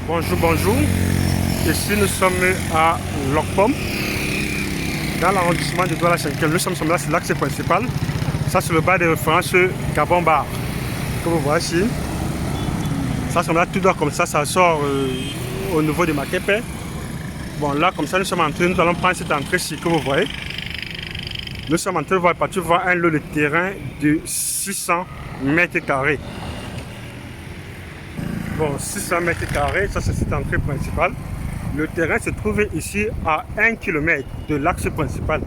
Bonjour, bonjour. Ici, nous sommes à Lokpom, dans l'arrondissement de Douala 5e. Nous sommes là, c'est l'axe principal. Ça, c'est le bar de référence Gabon Bar. Comme vous voyez ici. Ça, c'est là tout droit comme ça sort au niveau de Makepe. Bon, là, comme ça, nous sommes entrés. Nous allons prendre cette entrée-ci que vous voyez. Nous sommes en train de partir voir un lot de terrain de 600 mètres carrés. Bon, 600 mètres carrés, ça c'est cette entrée principale. Le terrain se trouve ici à 1 km de l'axe principal.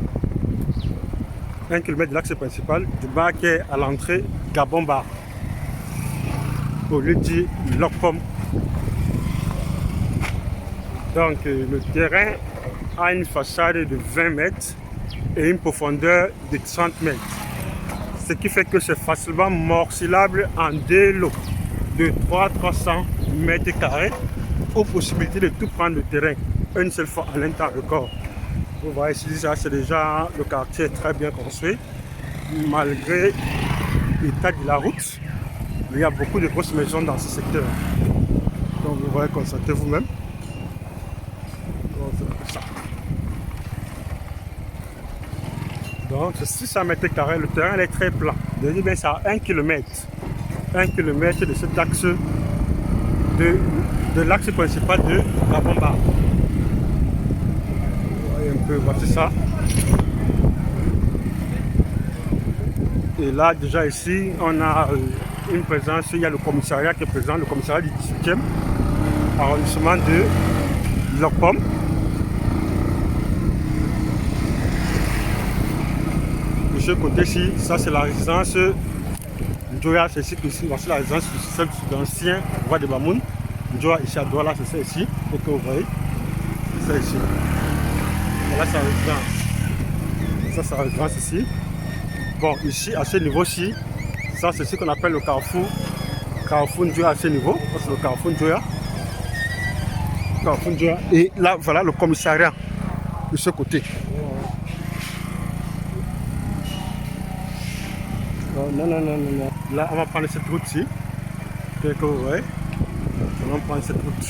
1 km de l'axe principal du bar qui est à l'entrée Gabon Bar. Au lieu de Lokpom. Donc le terrain a une façade de 20 mètres et une profondeur de 30 mètres. Ce qui fait que c'est facilement morcelable en deux lots de 300 mètres carrés, aux possibilités de tout prendre le terrain une seule fois à l'inter record. Vous voyez ici, ça c'est déjà le quartier très bien construit, malgré l'état de la route. Il y a beaucoup de grosses maisons dans ce secteur. Donc vous voyez, constatez vous-même. Donc c'est 600 mètres carrés, le terrain est très plat. Je dis bien c'est à 1 km. 1 km de cet axe de l'axe principal de Gabon Bar. Vous voyez un peu, voici ça. Et là déjà ici on a une présence, il y a le commissariat qui est présent, le commissariat du 18e arrondissement de Lokpom. De ce côté-ci, ça c'est la résidence Njoya, c'est ici, voici la résidence celle de l'ancien roi de Bamoun. Njoya ici à Douala, c'est ça ici, et que vous voyez, c'est ça ici. Et là c'est la résidence. Ça c'est la résidence ici. Bon, ici à ce niveau-ci, ça c'est ce qu'on appelle le carrefour. Carrefour Njoya à ce niveau, ça c'est le carrefour Njoya. Carrefour Njoya. Et là voilà le commissariat de ce côté. Non. Là, on va prendre cette route-ci. Que vous voyez. On va prendre cette route.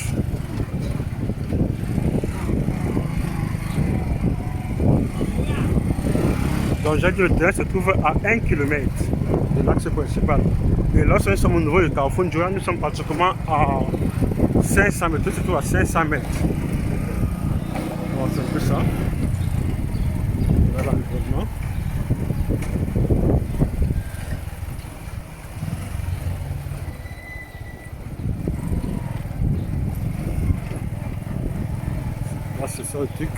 Donc, j'ai dit le terrain se trouve à 1 km de l'axe principal. Et lorsque nous sommes au niveau du carrefour Njoya, nous sommes pratiquement à 500 mètres. Tout se trouve à 500 mètres. Bon, c'est un peu ça. Voilà l'environnement. Là, c'est ça le truc.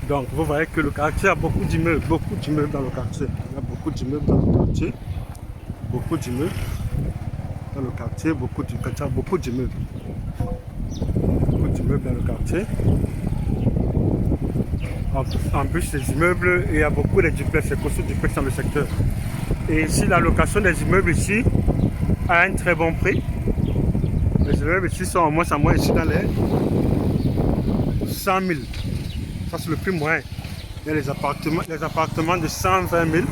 Donc, vous voyez que le quartier a beaucoup d'immeubles dans le quartier. Il y a beaucoup d'immeubles dans le quartier. Beaucoup d'immeubles dans le quartier, beaucoup d'immeubles. Beaucoup d'immeubles dans le quartier. En plus, les immeubles, il y a beaucoup de duplex, c'est construit duplex dans le secteur. Et ici, la location des immeubles ici a un très bon prix. Les immeubles ici sont au moins ici dans les 100 000. Ça c'est le prix moyen. Il y a les appartements de 120 000,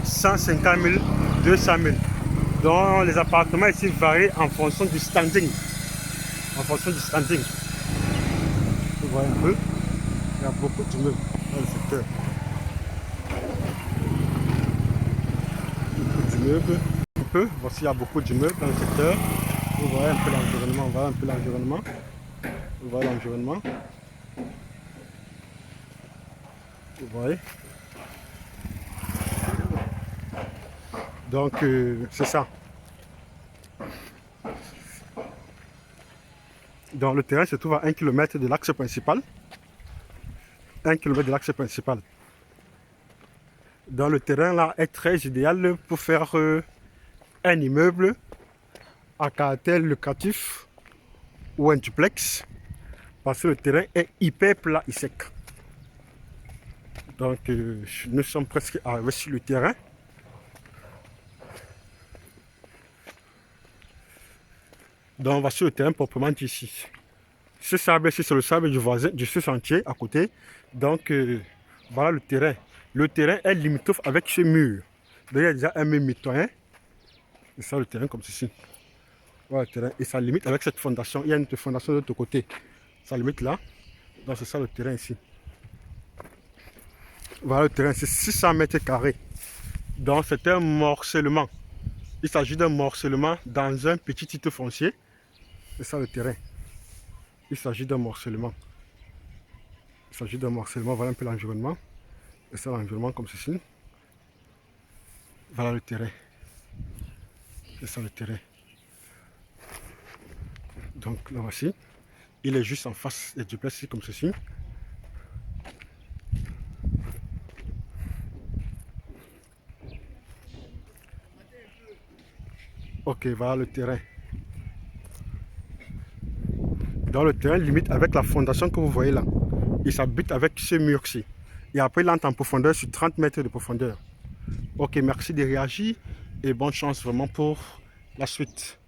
150 000, 200 000. Donc les appartements ici varient en fonction du standing. En fonction du standing. Vous voyez un peu. Il y a beaucoup d'immeubles dans le secteur. Beaucoup d'immeubles. Un peu. Voici, il y a beaucoup d'immeubles dans le secteur. Vous voyez un peu l'environnement. On voit un peu l'environnement. Vous voyez l'environnement. Vous voyez. Donc c'est ça. Donc le terrain se trouve à 1 km de l'axe principal. 1 km de l'axe principal. Donc le terrain là est très idéal pour faire un immeuble à caractère locatif ou un duplex. Parce que le terrain est hyper plat et sec. Donc nous sommes presque arrivés sur le terrain. Donc on va sur le terrain proprement dit ici. Ce sable ici c'est le sable du voisin, du sentier à côté. Donc voilà le terrain. Le terrain est limitrophe avec ce mur. Donc il y a déjà un mur mitoyen C'est ça le terrain comme ceci. Voilà le terrain. Et ça limite avec cette fondation. Il y a une fondation de l'autre côté. Ça limite là. Donc c'est ça le terrain ici. Voilà le terrain, c'est 600 mètres carrés. Donc c'est un morcellement. Il s'agit d'un morcellement dans un petit titre foncier. C'est ça le terrain. Il s'agit d'un morcellement. Il s'agit d'un morcellement. Voilà un peu l'environnement. C'est ça l'environnement comme ceci. Voilà le terrain. C'est ça le terrain. Donc là voici. Il est juste en face des duplex comme ceci. Ok, voilà le terrain. Dans le terrain limite avec la fondation que vous voyez là. Il s'habite avec ce mur-ci. Et après, il entre en profondeur sur 30 mètres de profondeur. Ok, merci de réagir et bonne chance vraiment pour la suite.